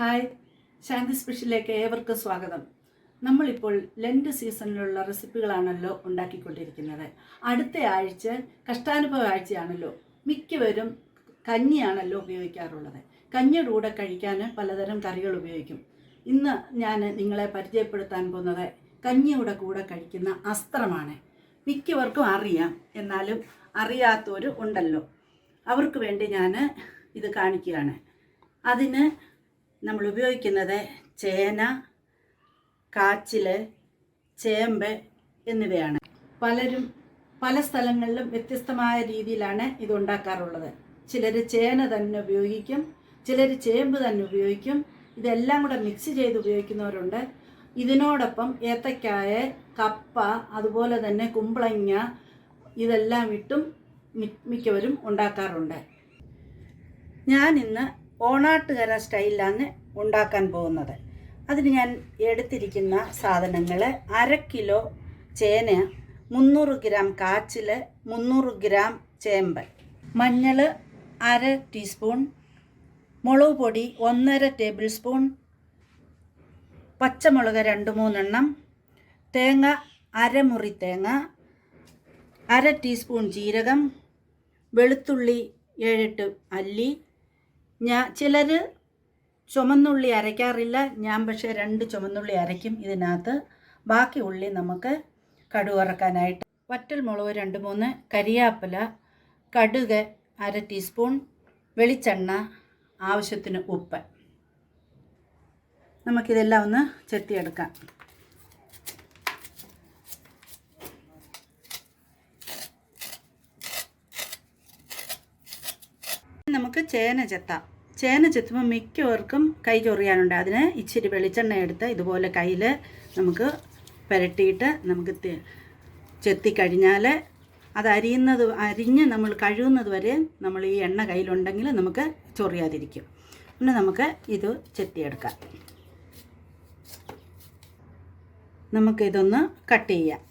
Hi, ശാന്തി സ്പെഷ്യലിലേക്ക് ഏവർക്കും സ്വാഗതം. നമ്മളിപ്പോൾ ലെൻറ്റ് സീസണിലുള്ള റെസിപ്പികളാണല്ലോ ഉണ്ടാക്കിക്കൊണ്ടിരിക്കുന്നത്. അടുത്ത ആഴ്ച കഷ്ടാനുഭവ ആഴ്ചയാണല്ലോ. മിക്കവരും കഞ്ഞിയാണല്ലോ ഉപയോഗിക്കാറുള്ളത്. കഞ്ഞിയുടെ കൂടെ കഴിക്കാൻ പലതരം കറികൾ ഉപയോഗിക്കും. ഇന്ന് ഞാൻ നിങ്ങളെ പരിചയപ്പെടുത്താൻ പോകുന്നത് കഞ്ഞിയുടെ കൂടെ കഴിക്കുന്ന അസ്ത്രമാണ്. മിക്കവർക്കും അറിയാം, എന്നാലും അറിയാത്തവർ ഉണ്ടല്ലോ. അവർക്ക് വേണ്ടി ഞാൻ ഇത് കാണിക്കുകയാണ്. അതിന് നമ്മൾ ഉപയോഗിക്കുന്നത് ചേന, കാച്ചിൽ, ചേമ്പ് എന്നിവയാണ്. പലരും പല സ്ഥലങ്ങളിലും വ്യത്യസ്തമായ രീതിയിലാണ് ഇത് ഉണ്ടാക്കാറുള്ളത്. ചിലർ ചേന തന്നെ ഉപയോഗിക്കും, ചിലർ ചേമ്പ് തന്നെ ഉപയോഗിക്കും. ഇതെല്ലാം കൂടെ മിക്സ് ചെയ്ത് ഉപയോഗിക്കുന്നവരുണ്ട്. ഇതിനോടൊപ്പം ഏത്തക്കായ, കപ്പ, അതുപോലെ തന്നെ കുമ്പളങ്ങ ഇതെല്ലാം ഇട്ടും മിക്കവരും ഉണ്ടാക്കാറുണ്ട്. ഞാനിന്ന് ഓണാട്ടുകര സ്റ്റൈലിലാണ് ഉണ്ടാക്കാൻ പോകുന്നത്. അതിന് ഞാൻ എടുത്തിരിക്കുന്ന സാധനങ്ങൾ: 1/2 കിലോ ചേന, 300 ഗ്രാം കാച്ചിൽ, 300 ഗ്രാം ചേമ്പ്, മഞ്ഞൾ 1/2 ടീസ്പൂൺ, മുളക് പൊടി 1.5 ടേബിൾ സ്പൂൺ, പച്ചമുളക് 2-3 എണ്ണം, തേങ്ങ 1/2 മുറി തേങ്ങ, 1/2 ടീസ്പൂൺ ജീരകം, വെളുത്തുള്ളി 7-8 അല്ലി. ചിലർ ചുമന്നുള്ളി അരയ്ക്കാറില്ല, ഞാൻ പക്ഷേ 2 ചുമന്നുള്ളി അരയ്ക്കും ഇതിനകത്ത്. ബാക്കി ഉള്ളി നമുക്ക് കടുക് വറക്കാനായിട്ട്. വറ്റൽ മുളക് 2-3, കരിയാപ്പില, കടുക് 1/2 ടീസ്പൂൺ, വെളിച്ചെണ്ണ, ആവശ്യത്തിന് ഉപ്പ്. നമുക്കിതെല്ലാം ഒന്ന് ചെത്തിയെടുക്കാം. നമുക്ക് ചേന ചെത്താം. ചേന ചെത്തുമ്പോൾ മിക്കവർക്കും കൈ ചൊറിയാനുണ്ട്. അതിന് ഇച്ചിരി വെളിച്ചെണ്ണ എടുത്ത് ഇതുപോലെ കയ്യിൽ നമുക്ക് പുരട്ടിയിട്ട് നമുക്ക് ചെത്തിക്കഴിഞ്ഞാൽ അത് അരിഞ്ഞ് നമ്മൾ കഴുകുന്നത് വരെ നമ്മൾ ഈ എണ്ണ കയ്യിലുണ്ടെങ്കിൽ നമുക്ക് ചൊറിയാതിരിക്കും. പിന്നെ നമുക്ക് ഇത് ചെത്തിയെടുക്കാം. നമുക്കിതൊന്ന് കട്ട് ചെയ്യാം.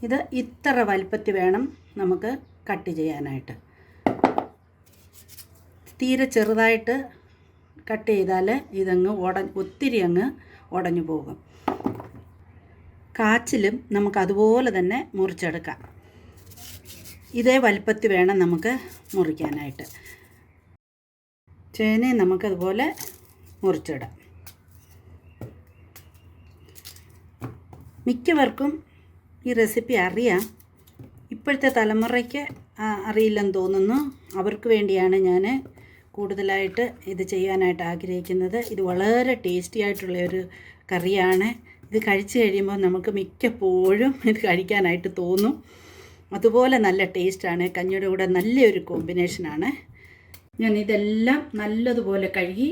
ഇത് ഇത്ര വലുപ്പത്തിൽ വേണം നമുക്ക് കട്ട് ചെയ്യാനായിട്ട്. തീരെ ചെറുതായിട്ട് കട്ട് ചെയ്താൽ ഇതങ്ങ് ഒത്തിരി അങ്ങ് ഉടഞ്ഞു പോകും. കാച്ചിലും നമുക്ക് അതുപോലെ തന്നെ മുറിച്ചെടുക്കാം. ഇതേ വലുപ്പത്തിൽ വേണം നമുക്ക് മുറിക്കാനായിട്ട്. ചേനയും നമുക്കതുപോലെ മുറിച്ചിടാം. മിക്കവർക്കും ഈ റെസിപ്പി അറിയാം, ഇപ്പോഴത്തെ തലമുറയ്ക്ക് അറിയില്ലെന്ന് തോന്നുന്നു. അവർക്ക് വേണ്ടിയാണ് ഞാൻ കൂടുതലായിട്ട് ഇത് ചെയ്യാനായിട്ട് ആഗ്രഹിക്കുന്നത്. ഇത് വളരെ ടേസ്റ്റി ആയിട്ടുള്ളൊരു കറിയാണ്. ഇത് കഴിച്ചു കഴിയുമ്പോൾ നമുക്ക് മിക്കപ്പോഴും ഇത് കഴിക്കാനായിട്ട് തോന്നും. അതുപോലെ നല്ല ടേസ്റ്റാണ്. കഞ്ഞിയുടെ കൂടെ നല്ലൊരു കോമ്പിനേഷനാണ്. ഞാൻ ഇതെല്ലാം നല്ലതുപോലെ കഴുകി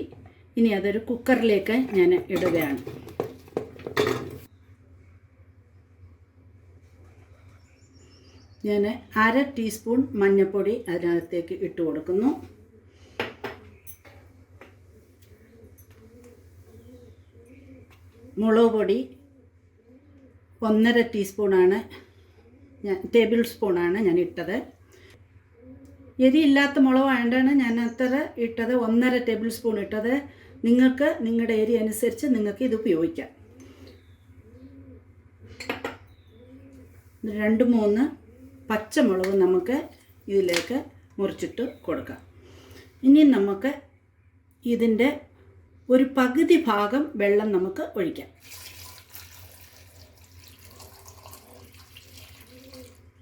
ഇനി അതൊരു കുക്കറിലേക്ക് ഞാൻ ഇടുകയാണ്. ഞാൻ 1/2 ടീസ്പൂൺ മഞ്ഞൾപ്പൊടി അതിനകത്തേക്ക് ഇട്ട് കൊടുക്കുന്നു. മുളക് പൊടി 1.5 ടീസ്പൂണാണ് ടേബിൾ സ്പൂണാണ് ഞാൻ ഇട്ടത്. എരിയില്ലാത്ത മുളക് വേണ്ടാണ് ഞാൻ അത്ര ഇട്ടത്. 1.5 ടേബിൾ സ്പൂൺ ഇട്ടത്. നിങ്ങൾക്ക് നിങ്ങളുടെ എരി അനുസരിച്ച് നിങ്ങൾക്ക് ഇത് ഉപയോഗിക്കാം. 2-3 പച്ചമുളക് നമുക്ക് ഇതിലേക്ക് മുറിച്ചിട്ട് കൊടുക്കാം. ഇനി നമുക്ക് ഇതിൻ്റെ ഒരു പകുതി ഭാഗം വെള്ളം നമുക്ക് ഒഴിക്കാം.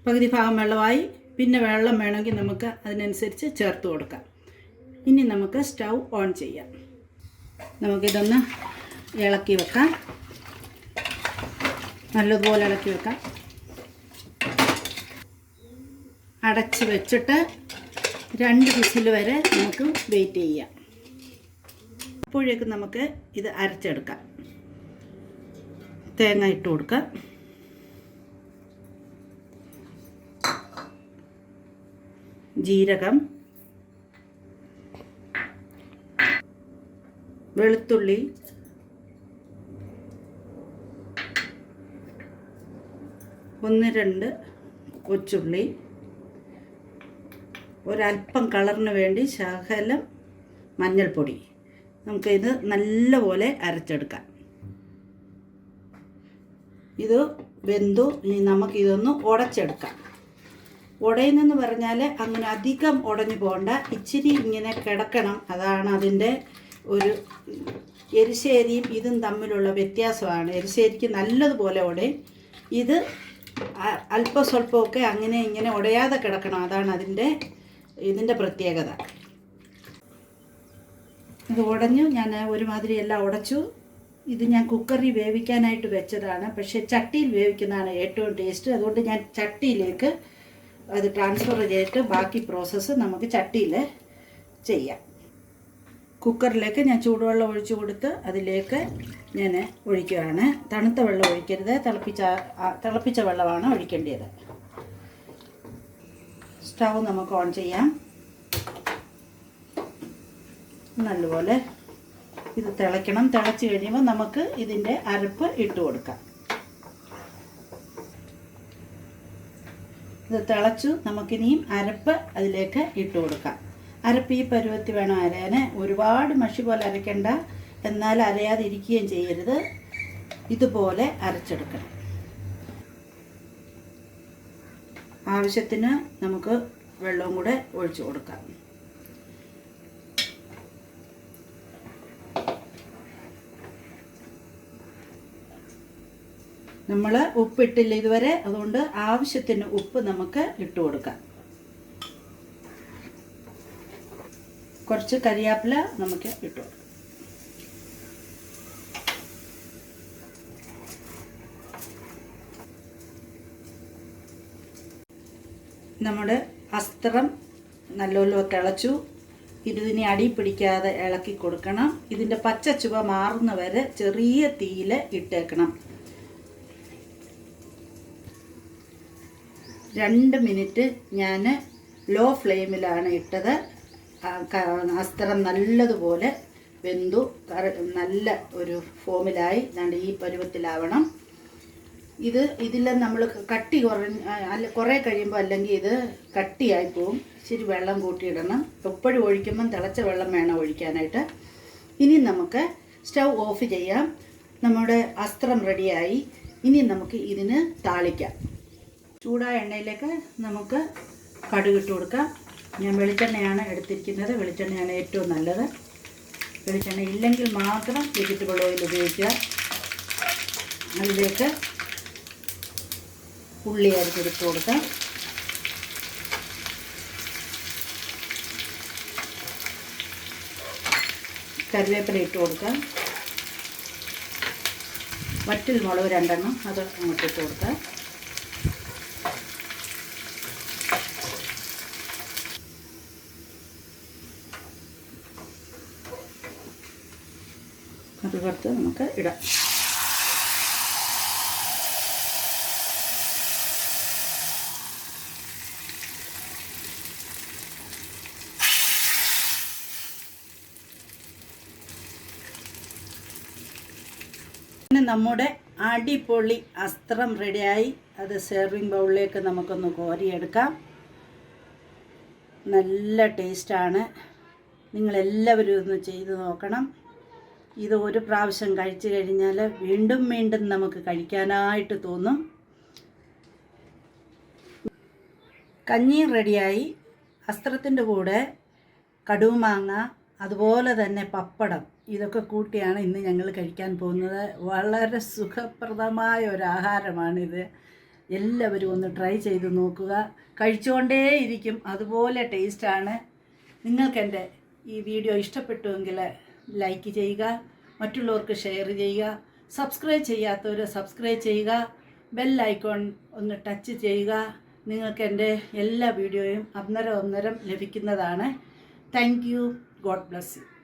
പകുതി ഭാഗം വെള്ളമായി. പിന്നെ വെള്ളം വേണമെങ്കിൽ നമുക്ക് അതിനനുസരിച്ച് ചേർത്ത് കൊടുക്കാം. ഇനി നമുക്ക് സ്റ്റൗ ഓൺ ചെയ്യാം. നമുക്കിതൊന്ന് ഇളക്കി വെക്കാം. നല്ലതുപോലെ ഇളക്കി വെക്കാം. അടച്ച് വെച്ചിട്ട് 2 വിസിൽ വരെ നമുക്ക് വെയിറ്റ് ചെയ്യാം. അപ്പോഴേക്കും നമുക്ക് ഇത് അരച്ചെടുക്കാം. തേങ്ങ ഇട്ട് കൊടുക്കാം. ജീരകം, വെളുത്തുള്ളി, ഒന്ന് രണ്ട് കൊച്ചുള്ളി, ഒരല്പം കളറിന് വേണ്ടി ശകലം മഞ്ഞൾപ്പൊടി. നമുക്കിത് നല്ലപോലെ അരച്ചെടുക്കാം. ഇത് വെന്തു. ഇനി നമുക്കിതൊന്ന് ഉടച്ചെടുക്കാം. ഉടയുന്നെന്ന് പറഞ്ഞാൽ അങ്ങനെ അധികം ഉടഞ്ഞു പോകണ്ട, ഇച്ചിരി ഇങ്ങനെ കിടക്കണം. അതാണ് അതിൻ്റെ ഒരു എരിശ്ശേരിയും ഇതും തമ്മിലുള്ള വ്യത്യാസമാണ്. എരിശ്ശേരിക്ക് നല്ലതുപോലെ ഉടയും, ഇത് അല്പം സ്വല്പമൊക്കെ അങ്ങനെ ഇങ്ങനെ ഉടയാതെ കിടക്കണം. അതാണ് ഇതിൻ്റെ പ്രത്യേകത. ഇത് ഉടഞ്ഞു. ഞാൻ ഒരുമാതിരി എല്ലാം ഉടച്ചു. ഇത് ഞാൻ കുക്കറിൽ വേവിക്കാനായിട്ട് വെച്ചതാണ്, പക്ഷേ ചട്ടിയിൽ വേവിക്കുന്നതാണ് ഏറ്റവും ടേസ്റ്റ്. അതുകൊണ്ട് ഞാൻ ചട്ടിയിലേക്ക് അത് ട്രാൻസ്ഫർ ചെയ്തിട്ട് ബാക്കി പ്രോസസ്സ് നമുക്ക് ചട്ടിയിൽ ചെയ്യാം. കുക്കറിലേക്ക് ഞാൻ ചൂടുവെള്ളം ഒഴിച്ചു കൊടുത്ത് അതിലേക്ക് ഞാൻ ഒഴിക്കുകയാണ്. തണുത്ത വെള്ളം ഒഴിക്കരുത്, തിളപ്പിച്ച വെള്ളമാണ് ഒഴിക്കേണ്ടത്. സ്റ്റൗ നമുക്ക് ഓൺ ചെയ്യാം. നല്ലപോലെ ഇത് തിളയ്ക്കണം. തിളച്ച് കഴിയുമ്പോൾ നമുക്ക് ഇതിൻ്റെ അരപ്പ് ഇട്ട് കൊടുക്കാം. ഇത് തിളച്ചു. നമുക്കിനിയും അരപ്പ് അതിലേക്ക് ഇട്ട് കൊടുക്കാം. അരപ്പ് ഈ പരുവത്തിൽ വേണം അരയാൻ. ഒരുപാട് മഷി പോലെ അരയ്ക്കണ്ട, എന്നാൽ അരയാതിരിക്കുകയും ചെയ്യരുത്. ഇതുപോലെ അരച്ചെടുക്കണം. ആവശ്യത്തിന് നമുക്ക് വെള്ളവും കൂടെ ഒഴിച്ചു കൊടുക്കാം. നമ്മൾ ഉപ്പിട്ടില്ല ഇതുവരെ, അതുകൊണ്ട് ആവശ്യത്തിന് ഉപ്പ് നമുക്ക് ഇട്ട് കൊടുക്കാം. കുറച്ച് കരിയാപ്പില നമുക്ക് ഇട്ട് കൊടുക്കാം. നമ്മുടെ അസ്ത്രം നല്ലപോലെ തിളച്ചു. ഇതിനി അടി പിടിക്കാതെ ഇളക്കി കൊടുക്കണം. ഇതിൻ്റെ പച്ച ചുവ മാറുന്ന വരെ ചെറിയ തീയിൽ ഇട്ടേക്കണം. 2 മിനിറ്റ് ഞാൻ ലോ ഫ്ലെയിമിലാണ് ഇട്ടത്. അസ്ത്രം നല്ലതുപോലെ വെന്തു. നല്ല ഒരു ഫോമിലായി. ദാണ്ട് ഈ പരുവത്തിലാവണം. ഇതിൽ നമ്മൾ കട്ടി കുറേ കഴിയുമ്പോൾ അല്ലെങ്കിൽ ഇത് കട്ടിയായി പോവും. ഇച്ചിരി വെള്ളം കൂട്ടിയിടണം. എപ്പോഴും ഒഴിക്കുമ്പം തിളച്ച വെള്ളം വേണം ഒഴിക്കാനായിട്ട്. ഇനി നമുക്ക് സ്റ്റൗ ഓഫ് ചെയ്യാം. നമ്മുടെ അസ്ത്രം റെഡിയായി. ഇനി നമുക്ക് ഇതിന് താളിക്കാം. ചൂടായ എണ്ണയിലേക്ക് നമുക്ക് കടുകിട്ട് കൊടുക്കാം. ഞാൻ വെളിച്ചെണ്ണയാണ് എടുത്തിരിക്കുന്നത്. വെളിച്ചെണ്ണയാണ് ഏറ്റവും നല്ലത്. വെളിച്ചെണ്ണ ഇല്ലെങ്കിൽ മാത്രം വെജിറ്റബിൾ ഓയിൽ ഉപയോഗിക്കുക. അതിലേക്ക് ഉള്ളി അരിഞ്ഞെടുത്ത് കൊടുക്കാം. കറിവേപ്പില ഇട്ട് കൊടുക്കാം. വറ്റൽ മുളക് 2 എണ്ണം അത് അങ്ങോട്ട് ഇട്ട് കൊടുക്കാം. അത് കുറച്ച് നമുക്ക് ഇടാം. നമ്മുടെ അടിപൊളി അസ്ത്രം റെഡിയായി. അത് സെർവിങ് ബൗളിലേക്ക് നമുക്കൊന്ന് കോരിയെടുക്കാം. നല്ല ടേസ്റ്റാണ്. നിങ്ങളെല്ലാവരും ഒന്ന് ചെയ്ത് നോക്കണം. ഇത് ഒരു പ്രാവശ്യം കഴിച്ചു കഴിഞ്ഞാൽ വീണ്ടും വീണ്ടും നമുക്ക് കഴിക്കാനായിട്ട് തോന്നും. കഞ്ഞി റെഡിയായി. അസ്ത്രത്തിൻ്റെ കൂടെ കടുമാങ്ങ, അതുപോലെ തന്നെ പപ്പടം, ഇതൊക്കെ കൂട്ടിയാണ് ഇന്ന് ഞങ്ങൾ കഴിക്കാൻ പോകുന്നത്. വളരെ സുഖപ്രദമായ ഒരു ആഹാരമാണിത്. എല്ലാവരും ഒന്ന് ട്രൈ ചെയ്ത് നോക്കുക. കഴിച്ചുകൊണ്ടേയിരിക്കും, അതുപോലെ ടേസ്റ്റാണ്. നിങ്ങൾക്കെൻ്റെ ഈ വീഡിയോ ഇഷ്ടപ്പെട്ടുവെങ്കിൽ ലൈക്ക് ചെയ്യുക, മറ്റുള്ളവർക്ക് ഷെയർ ചെയ്യുക. സബ്സ്ക്രൈബ് ചെയ്യാത്തവർ സബ്സ്ക്രൈബ് ചെയ്യുക. ബെൽ ഐക്കോൺ ഒന്ന് ടച്ച് ചെയ്യുക. നിങ്ങൾക്ക് എൻ്റെ എല്ലാ വീഡിയോയും അന്നേരം ലഭിക്കുന്നതാണ്. Thank you. God bless you.